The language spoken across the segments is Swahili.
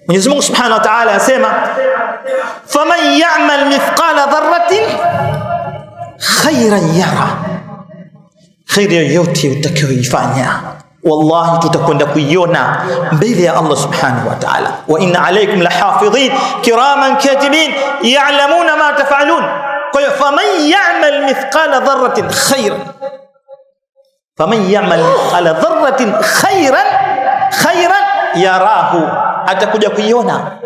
Mwenyezi Mungu Subhanahu wa Ta'ala asema faman ya'mal mithqala dharratin khairan yara, khairi yoyote utakayoifanya wallahi tutakwenda kuiona mbele ya Allah Subhanahu wa Ta'ala. Wa inna alaykum lahafidhin kiraman katibin ya'lamuna ma taf'alun. Kwa hiyo faman ya'mal mithqala dharratin khairan, faman ya'mal mithqala dharratin khairan yarahu, atakuja kuiona.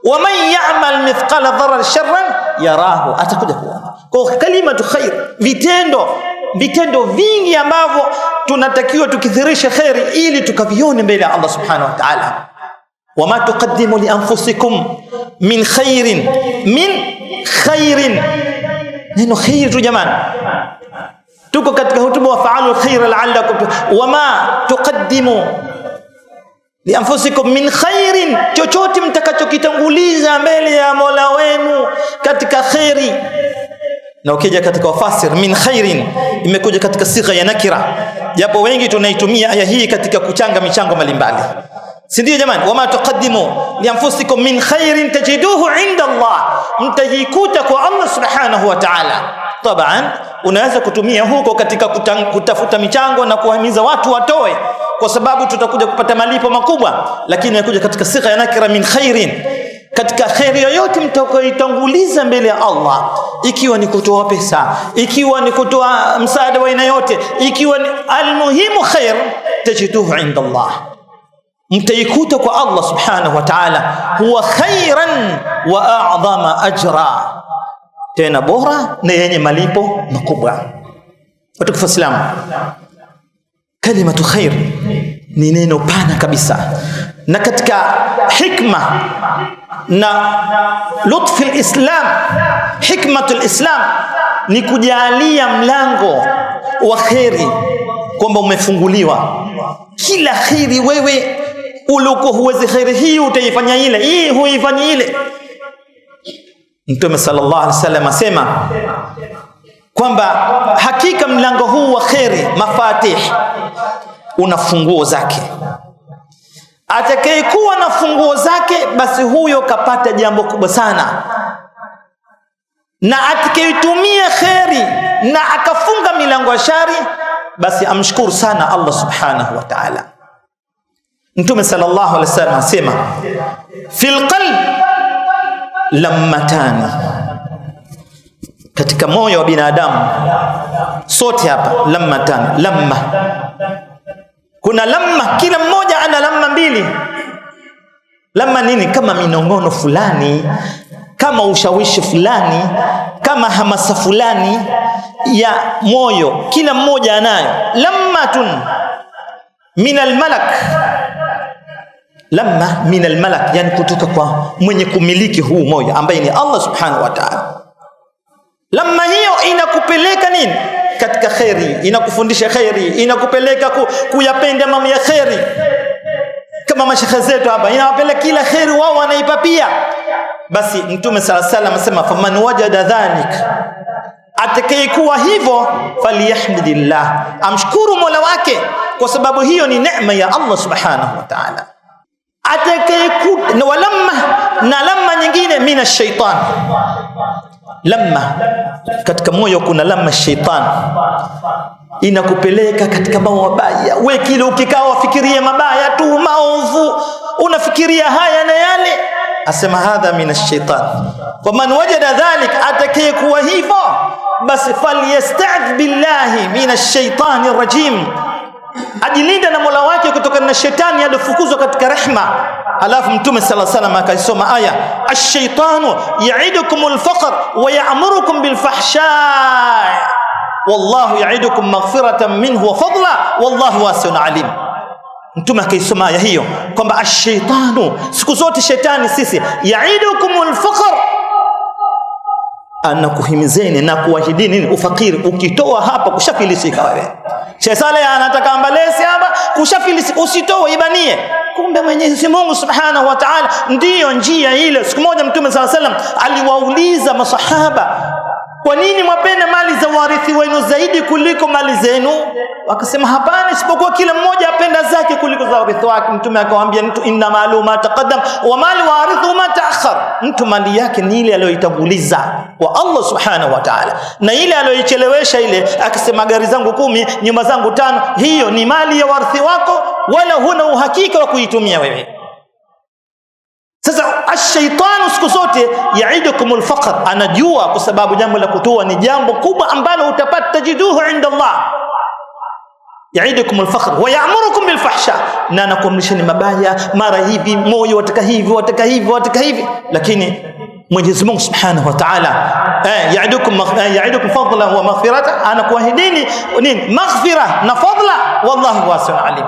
Wa man ya'mal mithqala dharratin sharran yarahu, atakuja kuona. Kwa kalimatu khair, vitendo vingi ambavyo tunatakiwa tukithirisha khairi ili tukavione mbele ya Allah Subhanahu wa Ta'ala. Wama tuqaddimu li anfusikum min khairin, neno khair tu jamani, tuko katika hutuba wa fa'alul khair la'allakum. Wama tuqaddimu li anfusikum min khairin, chochote mtakachokitanguliza mbele ya Mola wenu katika khairi. Na ukija katika wafasir min khairin imekuja katika sigha ya nakira, japo wengi tunaitumia aya hii katika kuchanga michango mbalimbali, si ndio jamani? Wama tuqaddimu li anfusikum min khairin tajiduhu inda Allah, mtajikuta kwa Allah Subhanahu wa Ta'ala. Taban unaweza kutumia huko katika kutafuta michango na kuhimiza watu watoe, kwa sababu tutakuja kupata malipo makubwa, lakini inakuja katika sigha ya nakira min khairin, katika khairi yoyote mtakayoitanguliza mbele ya Allah, ikiwa ni kutoa pesa, ikiwa ni kutoa msaada wa aina yote, ikiwa ni almuhimu khair tajiduhu inda Allah, mtaikuta kwa Allah Subhanahu wa Ta'ala huwa khairan wa a'dhama ajra, tena bora na yenye malipo makubwa. Watukufu Islam, kalimatu khair ni neno pana kabisa, na katika hikma na lutfi alislam, hikmatu alislam ni kujalia mlango wa khairi kwamba umefunguliwa. Kila khairi wewe uliko huwezi khairi hii utaifanya ile, hii huifanyi ile. Mtume sallallahu alaihi wasallam asema kwamba hakika mlango huu wa khairi, mafatih, una funguo zake. Atakayekuwa na funguo zake basi huyo kapata jambo kubwa sana, na atakayetumia khairi na akafunga milango ya shari basi amshukuru sana Allah Subhanahu wa Ta'ala. Mtume sallallahu alaihi wasallam asema fil qalb lammatani, katika moyo wa binadamu sote hapa lammatani, lamma kuna lamma, kila mmoja ana lamma mbili. Lamma nini? Kama minongono fulani, kama ushawishi fulani, kama hamasa fulani ya moyo, kila mmoja anayo. Lammatun min almalak, lamma min almalak, yani kutoka kwa mwenye kumiliki huu moyo ambaye ni Allah Subhanahu wa Ta'ala. Lamma hiyo inakupeleka nini? Katika khairi, inakufundisha khairi, inakupeleka kuyapenda mambo ya khairi. Kama mashekhe zetu hapa inawapeleka kila khairi wao wanaipapia. Basi Mtume sallallahu alaihi wasallam asema faman wajada dhalik, atakayekuwa hivyo faliyahmidillah, amshukuru Mola wake, kwa sababu hiyo ni neema ya Allah Subhanahu wa Ta'ala. Atakayekuwa na walamma, na lamma nyingine mina shaitan, lamma katika moyo kuna lamma shaitan, inakupeleka katika mambo mabaya. Wewe kile ukikaa wafikiria mabaya tu, maovu, unafikiria haya na yale, asema hadha minash shaitan. Faman wajada dhalik, atakayekuwa hivyo basi falyasta'idh billahi minash shaitani rajim, ajilinde na Mola wake kutokana na shetani aliyofukuzwa katika rehma. Alafu Mtume sallallahu alaihi wasallam akaisoma aya ash-shaytanu ya'idukumul faqr wa ya'murukum bil fahsha wallahu ya'idukum maghfiratan minhu wa fadla wallahu wasi'un alim. Mtume akaisoma aya hiyo kwamba ash-shaytanu, siku zote shetani sisi, ya'idukumul faqr, anakuhimizeni na kuahidini ufakiri. Ukitoa hapa kushafilisika wewe. Shetani anataka ambalesi hapa, kushafilisika, usitoe, ibanie. Kumbe Mwenyezi Mungu Subhanahu wa Ta'ala ndiyo njia ile. Siku moja Mtume sallallahu alaihi wasallam aliwauliza masahaba kwa nini mwapenda mali za warithi wenu zaidi kuliko mali zenu? Wakasema hapana, isipokuwa kila mmoja apenda zake kuliko za warithi wake. Mtume akawaambia, inna malu ma taqaddam wa mali warithu ma ta'akhkhar. Mtu mali yake ni ile aliyoitanguliza kwa Allah subhanahu wa ta'ala, na ile aliyoichelewesha ile akasema gari zangu 10, nyumba zangu 5, hiyo ni mali ya warithi wako, wala huna uhakika wa kuitumia wewe. Sasa ash-shaytanu siku zote yaidukumul faqr, anajua kwa sababu jambo la kutoa ni jambo kubwa ambalo utapata tajiduhu inda Allah. Yaidukumul faqr wa ya'murukum bil fahsha, na anakuamrisheni mabaya, mara hivi moyo wataka hivi wataka hivi wataka hivi. Lakini Mwenyezi Mungu Subhanahu wa Ta'ala yaidukum fadla wa maghfirata, anakuahidini nini? Maghfira na fadla, wallahu wasi'un alim.